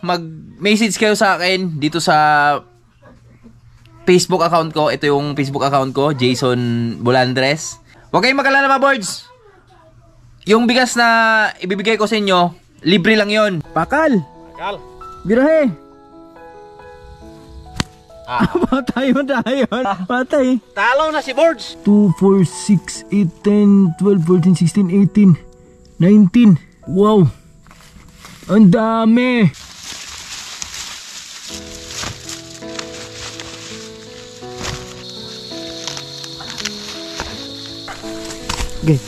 mag-message kayo sa akin dito sa Facebook account ko. Ito yung Facebook account ko, Jason Bulandres. Huwag kayong mag-alala mga boards. Yung bigas na ibibigay ko sa inyo, libre lang yon. Pakal. Birahe. Patay mo tayo. Patay. Talo na si boards. 2, 4, 6, 8, 10, 12, 14, 16, 18, 19. Wow. Ang dami. Okay.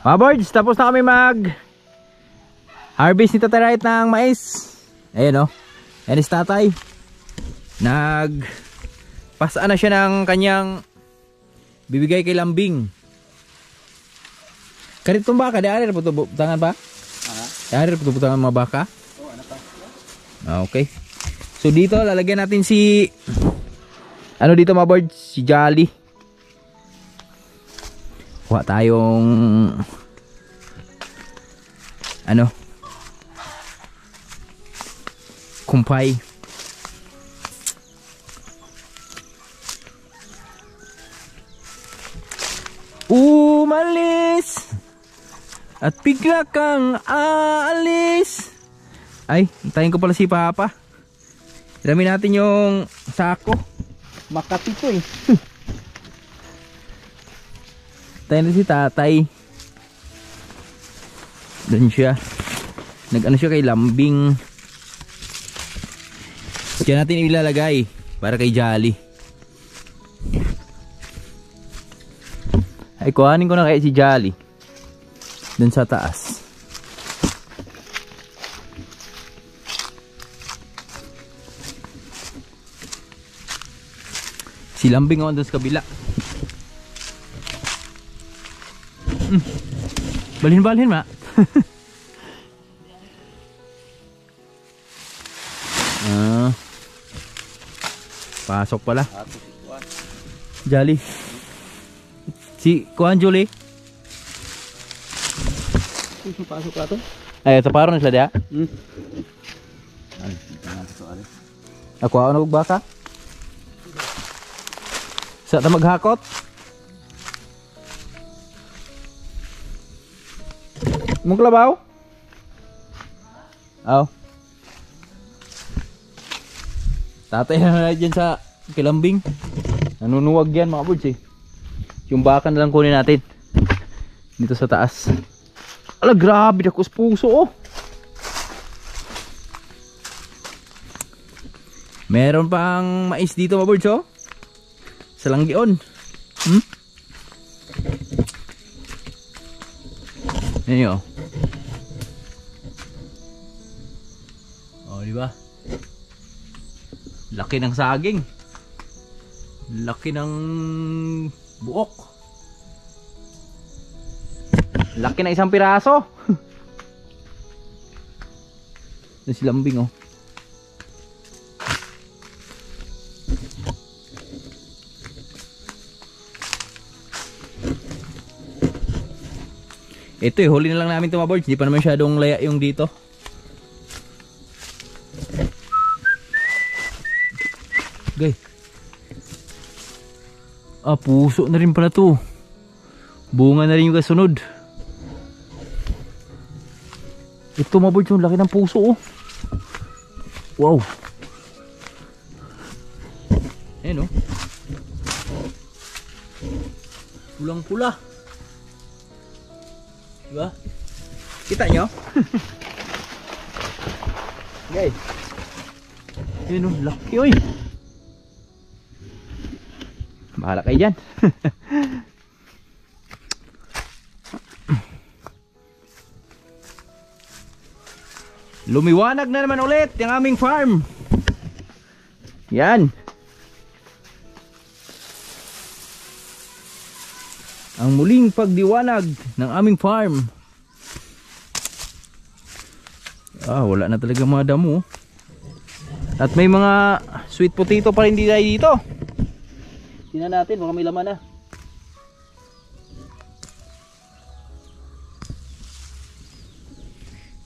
Mga boards, tapos na kami harvest ni Tatay Riot ng mais. Ayan o. Ayan is tatay. Pasaan na siya ng kanyang bibigay kay Lambing. Karitong baka, di arir po ito butangan pa? Di arir po ito butangan mga baka? Oo, ano pa? Okay. So dito, lalagyan natin si ano dito mga boards? Si Jolly. Kuha tayong ano? Kumpay. Umalis at bigla kang aalis. Ay, hintayin ko pala si Papa. Ilamin natin yung sako. Makati to eh. Tayo na si Tatay. Doon siya. Nag-ano siya kay Lambing. Diyan natin ilalagay para kay Jolly. Ay, kuhanin ko na kaya si Jolly doon sa taas. Si Lambing ako doon sa kabila. Balhin-balhin ma. Pasok pala. Jolly. Si Kuan Julie. Pasok ka to? Ay, ito paro na sila dia. Ako ako nagbaka. Sa ta maghakot. Mong klabaw? Aw. Tatay na dyan sa Kilambing. Nanunuwag yan mga boards eh. Yung baka na lang kunin natin dito sa taas. Ala, grabe dakos puso oh. Meron pang mais dito mga boards oh. Sa Langgion. Yan yun oh, diba? Laki ng saging. Laki ng buok. Laki na isang piraso. Ito si Lambing oh. Ito eh, huli na lang namin ito mga boards. Hindi pa naman masyadong laya yung dito. Okay. Ah, puso na rin pala to. Bunga na rin yung kasunod. Ito mga boards, yung laki ng puso oh. Wow. Ayan oh. Pulang pula. Diba? Kita nyo? Okay. Ayan oh, laki oy. Bahala kayo dyan. Lumiwanag na naman ulit yung aming farm. Yan. Ang muling pagdiwanag ng aming farm. Wala na talaga mga damo. At may mga sweet potato pa rin dito. Tingnan natin, baka may laman na.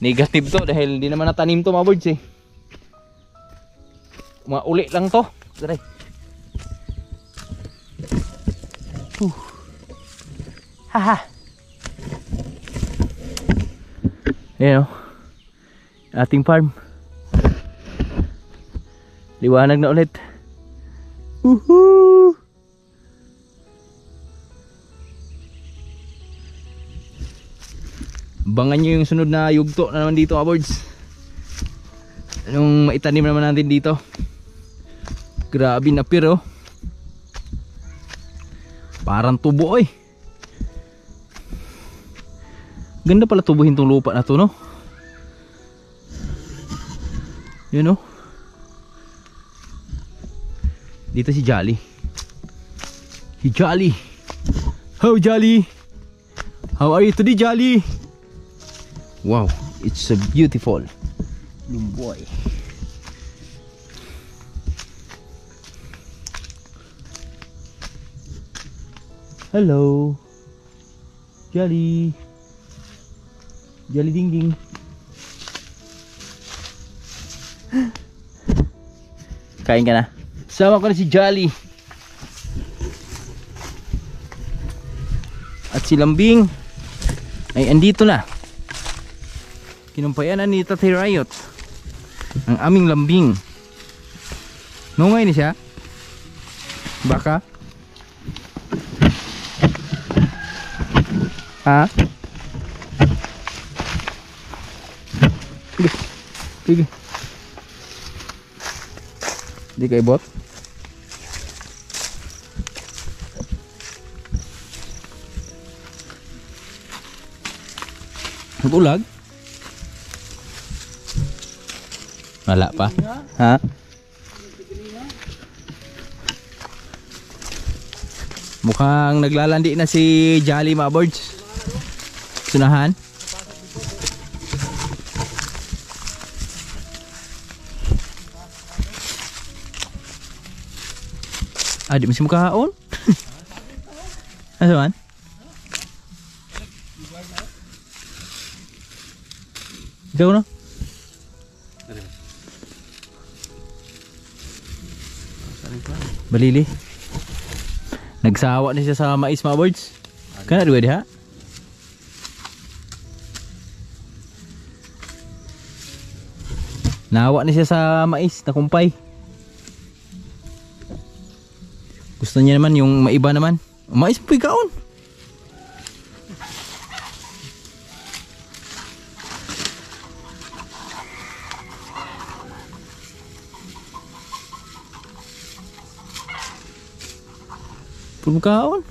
Negative to dahil hindi naman natanim to mga birds eh. Mga uli lang to. Tara. Haha. Ayan o. Ating farm. Liwanag na ulit. Woohoo! Abangan nyo yung sunod na yugto na naman dito mga birds. Anong maitanim naman natin dito. Grabe na piro. Parang tubo eh. Ganda pala tubuhin tong lupa na to, no? Yun, no? Dito si Jolly. Si Jolly. How Jolly? How are you today, Jolly? Wow, it's so beautiful. Boy. Hello. Jolly. Jolly ding ding. Kain ka na. Sama ko na si Jolly. At si Lambing ay andito na. Kinumpayanan ni Tatay Riot ang aming lambing. Nungay ni siya. Baka. Ha? Sige. Sige. Di ka ibot? Nag-ulag? Wala pa? Ha? Mukhang naglalandi na si Jolly mga birds. Sunahan. Di masih mukhaon. Ano man? Ikaw na? Balili. Nagsawa na siya sa mais mga birds. Kana duwa diha? Nawa na siya sa mais na kumpay. Gusto niya naman yung maiba naman. Mais po ikaon. Pagkaon.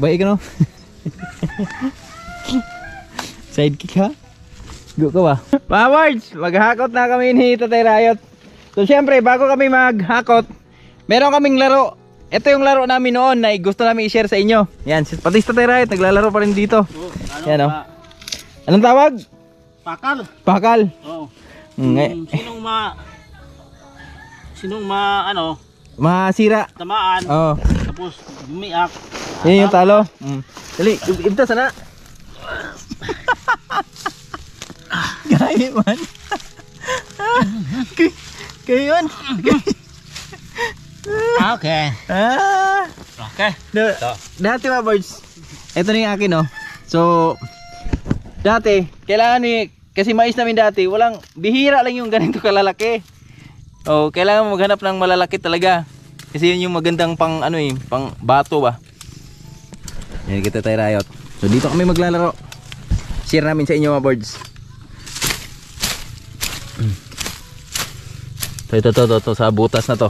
Baik ka no? Sidekick ha? Go ka ba? Mga birds, maghakot na kami ni Tatay Riot. So syempre, bago kami maghakot, meron kaming laro. Ito yung laro namin noon na gusto namin i-share sa inyo. Yan, pati si Tatay Riot naglalaro pa rin dito. Yan o. Anong tawag? Pakal. Pakal. Oo. Sinong masira. tamaan. Oo. Tapos gumiak. Yan yung talo. Dali, ibta sana. Gaya man. Kayo yun. Okay. Okay. Dati mga birds, ito na yung akin no. So, dati, kailangan kasi mais namin dati, bihira lang yung ganito kalalaki. Kailangan maghanap ng malalaki talaga. Kasi yun yung magandang pang pang bato ba. Yan kita Tatay Riot. So dito kami maglalaro. Share namin sa inyo mga birds. So ito sa butas na to.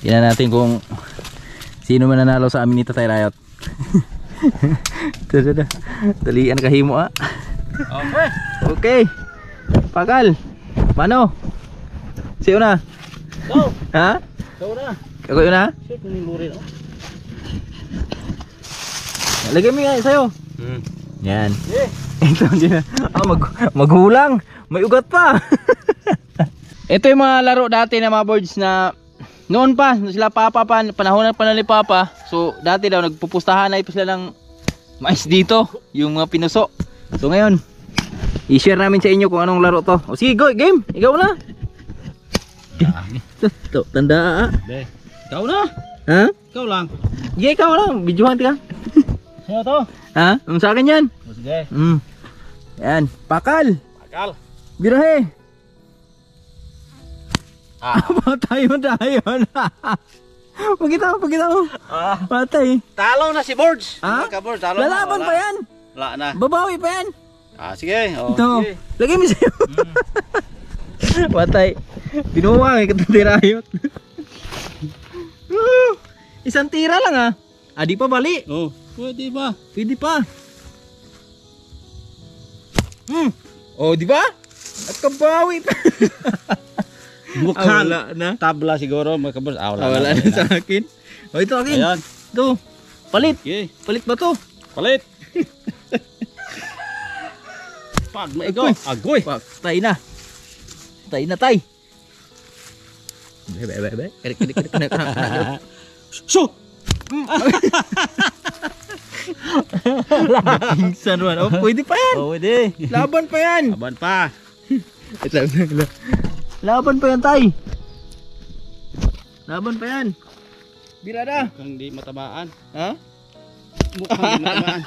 Tingnan natin kung sino man nanalo sa amin ni Tatay Riot. Dalian kahimo ah. Okay. Okay. Pakal. Mano? Siyo na. Go. Ha? Go na. Ako yun ha? Shit, niluri no. Lagay mo nga sa'yo. Yan. Ito din. Maghulang. May ugat pa. Ito yung mga laro dati na mga boards na noon pa, sila papa pa, panahon pa ni papa. So dati daw nagpupustahan na sila ng mais dito, yung mga pinuso. So ngayon, i-share namin sa inyo kung anong laro to. O sige, go, game. Ikaw na. To, tanda. Be. Ikaw na. Ha? Ikaw lang. Sige, ikaw lang. Videohan ka. Sino to? Ha? Ang sa akin yan. O, sige. Yan. Pakal. Akal. Birahe. Ah. Patay mo tayo na. Pagkita mo. Patay. Talo na si Boards. Ha? Ka Boards, talo na. Lalaban Wala. pa yan. Wala na. Babawi pa yan. Ah, sige. Oh, Ito. sige. Lagay mo sa'yo. Patay. Binuwa eh. Katandirayot. Isang tira lang ah. Ah, di pa bali. Oh, pwede ba? Pwede pa. Oh, di ba? At kabawi pa. Mukhang wala na. tabla siguro mga kabors. Ah, wala, Wala na sa akin. Oh, ito akin. Ayan. Ito. Palit. Okay. Palit ba to? Palit. Pag maigo. Agoy. Wag, tay na. Tay na tay. Be. Krik. So. Pingsan man. Oh, pwede pa yan. Oh, pwede. Laban pa yan. Aban pa. Laban pa yan, tay. Laban pa yan. Birada. Mukhang di matamaan. Ha? Mukhang di matamaan.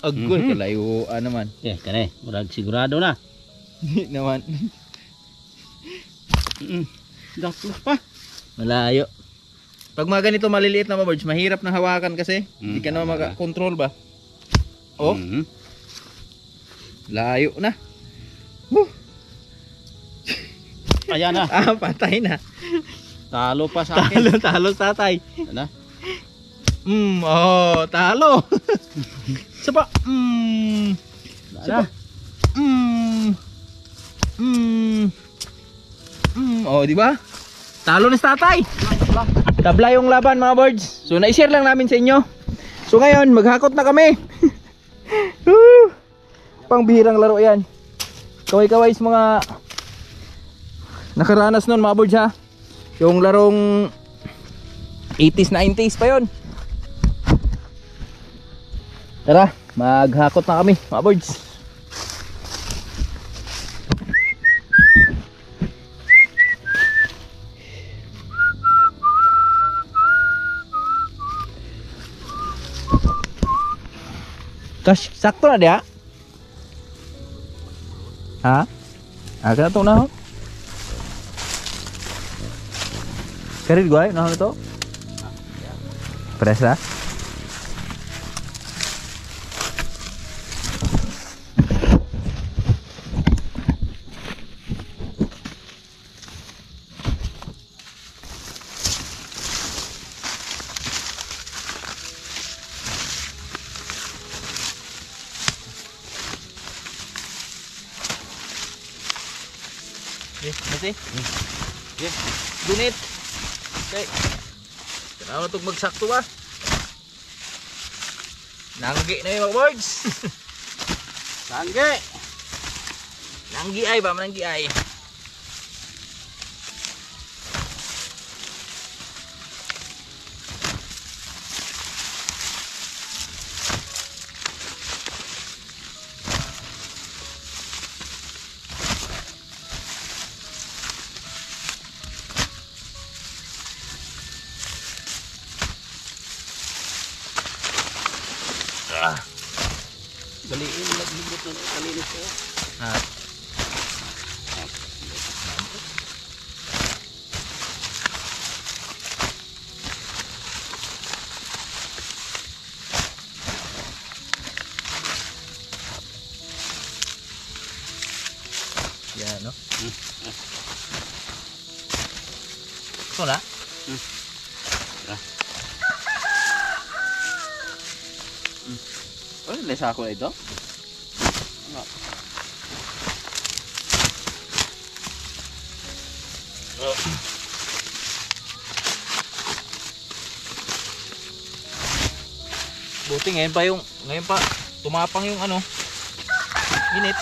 Agol, kalayuan naman. Eh, kane. Murag sigurado na. Hindi naman. Daklos pa. Malayo. Pag mga ganito maliliit na birds, mahirap na hawakan kasi. Hindi ka naman makakontrol ba? Oh, layo na. Ayan na. Ah, patay na. Talo pa sa akin. Talo tatay. Ano? Oh, talo. Sapa. Ano? Oh, di ba? Talo ni tatay. Tabla yung laban mga birds. So na-share lang namin sa inyo. So ngayon, maghakot na kami. Pangbihirang laro 'yan. Kaway-kaway sa mga nakaranas noon mga birds ha. Yung larong 80s 90s pa 'yon. Tara, maghakot na kami mga birds. Kas, sakto na dia? Ha? Agak na na ho? Karit gua na ito? Presa? Masih? Okay. Dunit. Okay. Kenapa untuk magsakto ba? Nanggi na yung mga birds. Sangge. Nanggi ay ba? Nanggi ay. Baliin naglibot na kalinis ko. Ah. Yan no. Ito na. Oh, may sako na ito? Buti ngayon pa tumapang yung ano, init.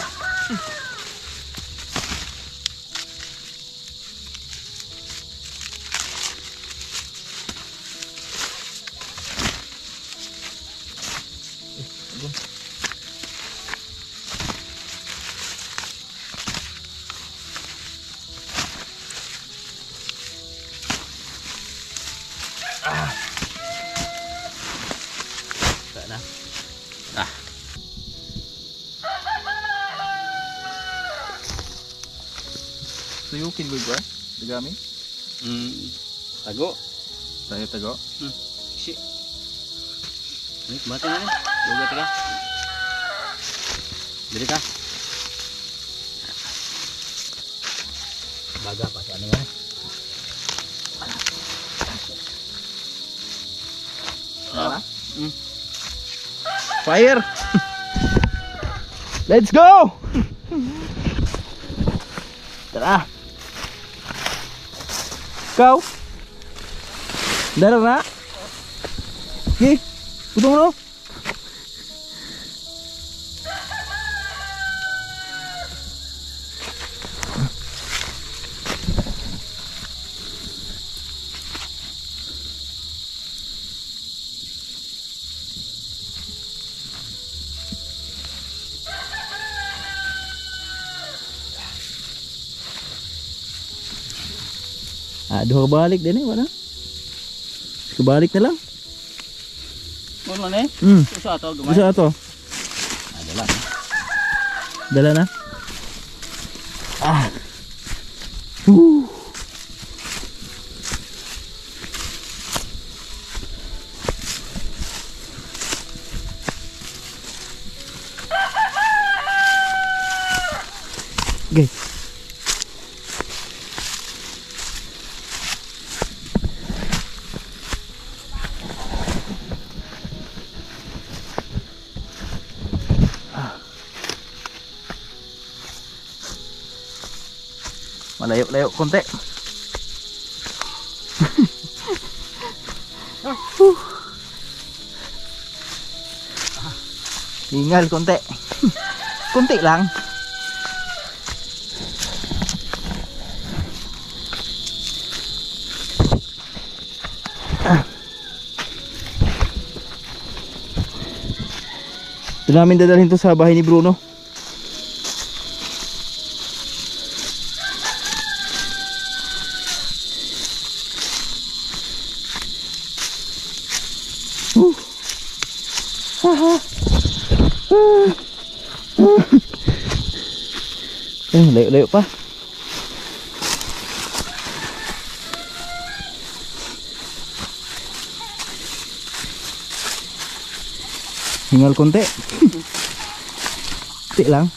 Suyukin ko ba? Dagami? Tago. Tayo tago. Si. Mati na rin. Duga ka. Dili ka. Baga pa sa ano yan. Fire! Let's go! Tara! Ikaw? Dara na? Okay, putong mo. Duha balik din wala. Kebalik na lang. Ano na eh? Usa ato gamay. Usa ato. Dala. Dala na. Okay. Malayo-layo konti. Tinggal konti. Konti lang. Ito namin dadalhin to sa bahay ni Bruno. Layo-layo pa. Hingal konti. Konti lang.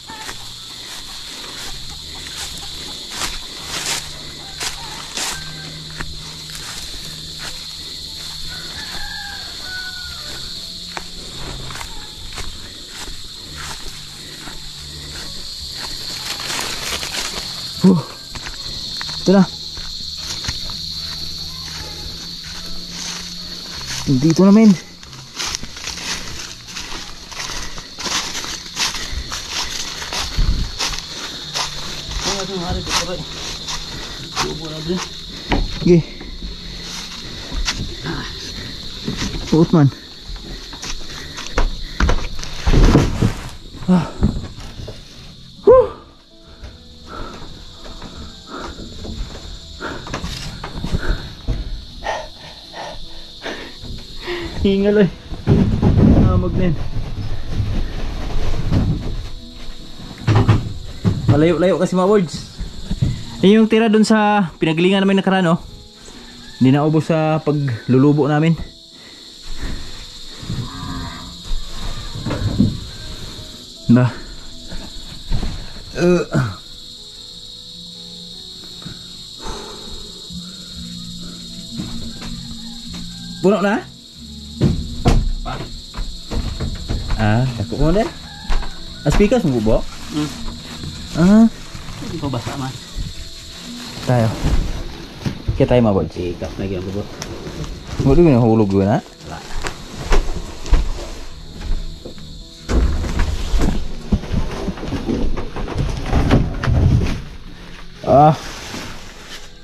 Ito na. Dito namin. Okay. Puot man. Hingal eh. Magnen. Malayo-layo kasi mga words. Yan yung tira dun sa pinagalingan namin nakaraan, no? Hindi na ubos sa paglulubo namin. Ba? Puno na? Takut mo din. Aspikas mo bubo? Hindi ko basa man. Tayo. Kaya tayo mga bods. Sikap na gyud bubot. Wala yung nahulog yun ha?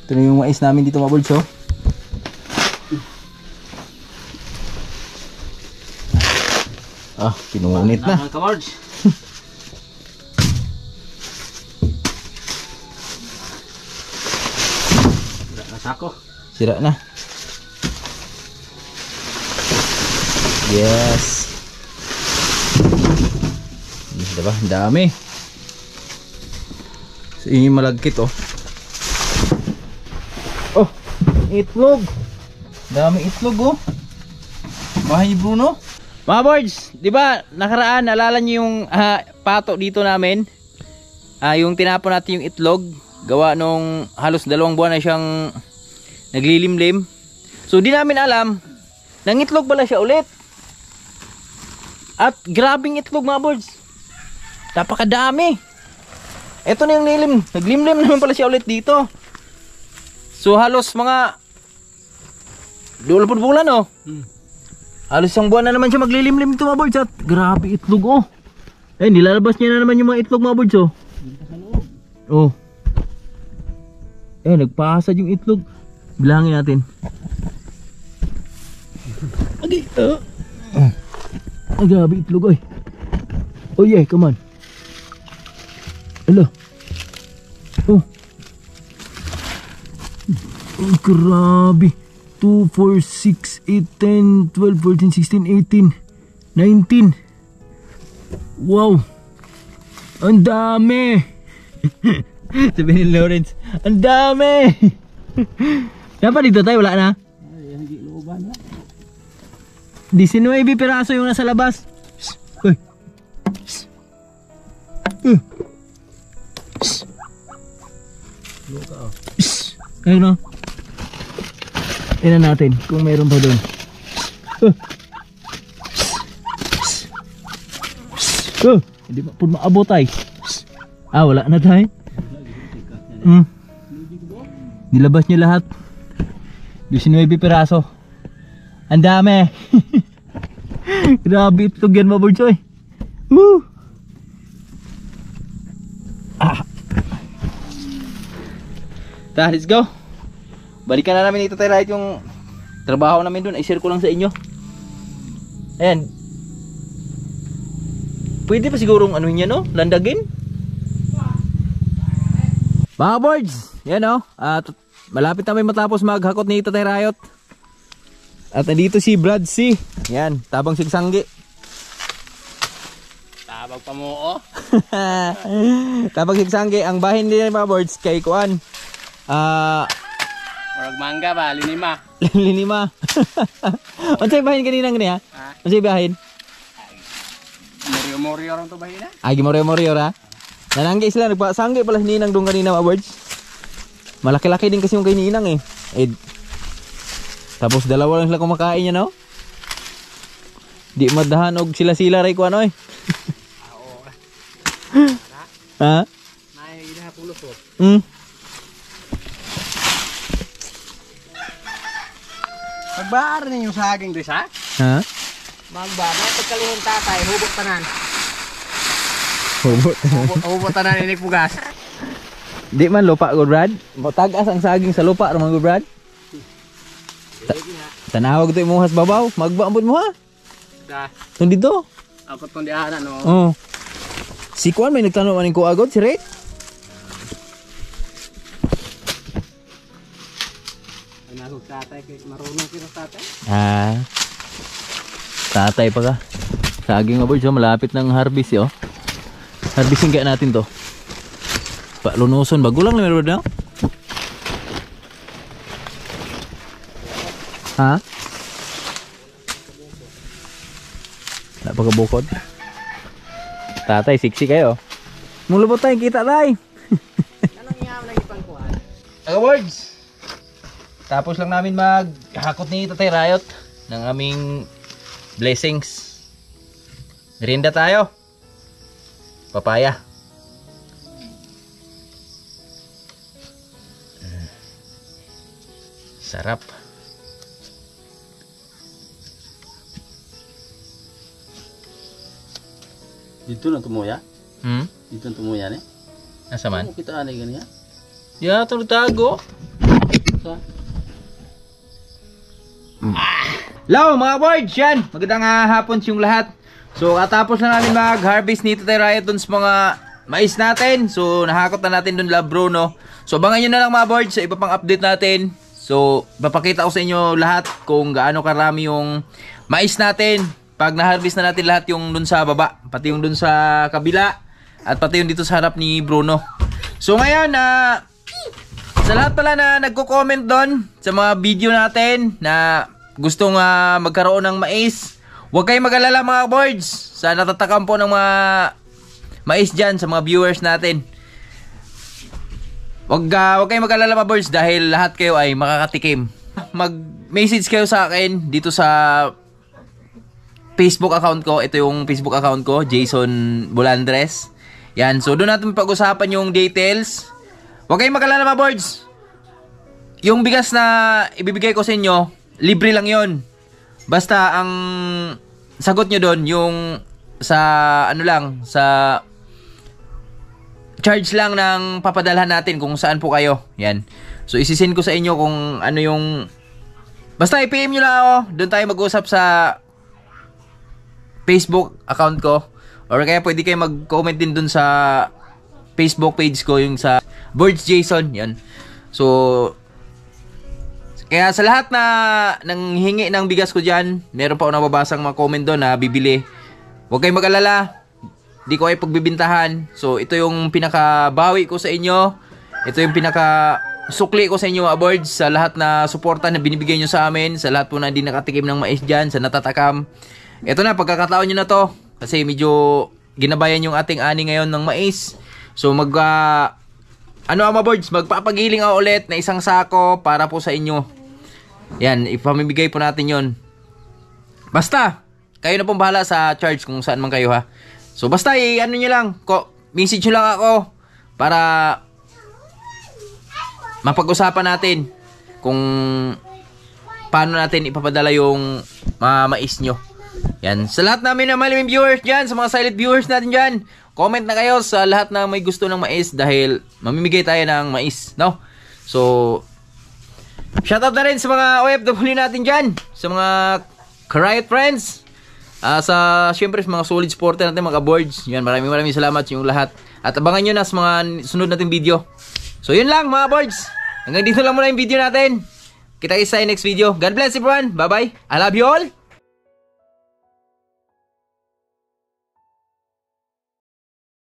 Ito na yung mais namin dito mga bods oh. Pinunit na. Ang kamards. Sako. Sira na. Yes. Diba? Ang dami. So, yung malagkit oh. Oh, itlog. Dami itlog oh. Bahay ni Bruno. Mga boards, di ba nakaraan naalala niyo yung pato dito namin? Yung tinapon natin yung itlog, gawa nung halos 2 buwan na siyang naglilimlim. So di namin alam, nang itlog pala siya ulit. At grabing itlog mga boards. Napakadami. Ito na yung nilim, naglimlim naman pala siya ulit dito. So halos mga 20 bulan oh. Halos 1 buwan na naman siya maglilimlim ito mga boards at grabe itlog oh. Nilalabas niya na naman yung mga itlog mga boards oh. Oh. Nagpahasad yung itlog. Bilangin natin. Okay. Grabe itlog oy. Oh yeah, come on. Hello. Oh. Grabe. 2, 4, 6, 8, 10, 12, 14, 16, 18, 19. Wow. Ang dami. Sabi ni Lawrence, ang dami. Dapat dito tayo, wala na. Hindi looban na. 19 piraso yung nasa labas. Uy. Luka oh. Ayun o. Tingnan natin kung meron pa doon. Hindi pa po maabot ay. Wala na tayo. Nilabas niya lahat. 19 piraso. Ang dami. Grabe itlog yan mga boards oy. Woo! Let's go. Balikan na namin ito tayo lahat yung trabaho namin dun. I-share ko lang sa inyo. Ayan. Pwede pa sigurong ano niya no? Landagin. Mga boards. Yan o. Malapit na may matapos maghakot ni Tatay Rayot. At nandito si Brad C. Yan. Tabang sigsanggi. Tabag pa mo oh. Tabang sigsanggi. Ang bahin nila mga boards kay Kuan. Murag mangga ba, linima. Linima. Unsay bahin kanina ngani ha? Unsay bahin? Morio ron to bahina. Gimoryo ra. Nananggi sila nagpasanggi pala si Ninang dong kanina mga birds. Malaki-laki din kasi yung kay Ninang eh. Tapos dalawa lang sila kumakain niya no? Di madahan og sila-sila ray ko ano eh. Ha? Nay ina pulos oh. Magbaar ninyo saging dres ha? Ha? Magbaar na pagkalihon tatay, hubot tanan. Hubot. Hubot tanan inig pugas. Di man lupa go Brad. Tagas ang saging sa lupa ramon go Brad. Tanawag to imuhas babaw, magbaambot mo ha. Da. Tun dito. Ako tong diana no. Oh. Si Kuan may nagtanong maning ko agad si Ray. Nagog tatay kay marunong kino tatay. Tatay pa ka. Saging nga boards, malapit ng harvest oh. Harvesting kaya natin to. Lunuson, bago lang meron na. Ha? Napakabukod. Tatay, siksi kayo. Mulubot tayo, kita tayo. Anong iyaw lagi pang kuan? Words. Tapos lang namin maghakot ni Tatay Rayot ng aming blessings. Merienda tayo. Papaya. Sarap. Dito na tumuya. Dito na tumuya ni. Asa man? Ano kita ani gani ya? Ya, tulog tago. Sa. Hello mga boards, yan. Magandang hapon sa yung lahat. So katapos na namin mag-harvest ni Tatay Riot dun sa mga mais natin. So nahakot na natin dun la Bruno. So abangan nyo na lang mga boards sa iba pang update natin. So papakita ko sa inyo lahat kung gaano karami yung mais natin pag na-harvest na natin lahat yung dun sa baba, pati yung dun sa kabila, at pati yung dito sa harap ni Bruno. So ngayon sa lahat pala na nagko-comment doon sa mga video natin na gustong magkaroon ng mais, huwag kayong mag-alala mga boards sa natatakam po ng mga mais dyan sa mga viewers natin. Huwag kayong mag-alala mga boards dahil lahat kayo ay makakatikim. Mag-message kayo sa akin dito sa Facebook account ko. Ito yung Facebook account ko, Jason Bulandres. Yan, so doon natin pag-usapan yung details. Huwag kayong mag-alala mga boards. Yung bigas na ibibigay ko sa inyo, libre lang yon. Basta ang sagot nyo doon yung sa ano lang, sa charge lang ng papadalhan natin kung saan po kayo. Yan. So isisend ko sa inyo kung ano yung, basta i-PM nyo lang ako. Doon tayo mag-usap sa Facebook account ko. Or kaya pwede kayo mag-comment din doon sa Facebook page ko, yung sa Birds Jason. Yan. So kaya sa lahat na nanghingi ng bigas ko dyan, meron pa ako nababasang mga comment doon na bibili. Huwag kayong mag-alala. Di ko ay pagbibintahan. So ito yung pinakabawi ko sa inyo. Ito yung pinaka-sukli ko sa inyo mga boards. Sa lahat na suporta na binibigay nyo sa amin. Sa lahat po na hindi nakatikim ng mais dyan. Sa natatakam. Ito na, pagkakataon nyo na to. Kasi medyo ginabayan yung ating ani ngayon ng mais. So mga boards, magpapagiling ako ulit na isang sako para po sa inyo. Yan, ipamimigay po natin yon. Basta, kayo na pong bahala sa charge kung saan man kayo ha. So basta ano nyo lang, message nyo lang ako para mapag-usapan natin kung paano natin ipapadala yung mais nyo. Yan, sa lahat namin na maliming viewers dyan, sa mga silent viewers natin dyan, comment na kayo sa lahat na may gusto ng mais dahil mamimigay tayo ng mais, no? So, shoutout na rin sa mga OFW natin dyan, sa mga Riot friends, syempre sa mga solid supporter natin, mga boards. Yan, maraming salamat sa inyong lahat. At abangan nyo na sa mga sunod nating video. So, yun lang mga boards. Hanggang dito lang muna yung video natin. Kita-kita sa next video. God bless everyone. Bye-bye. I love you all.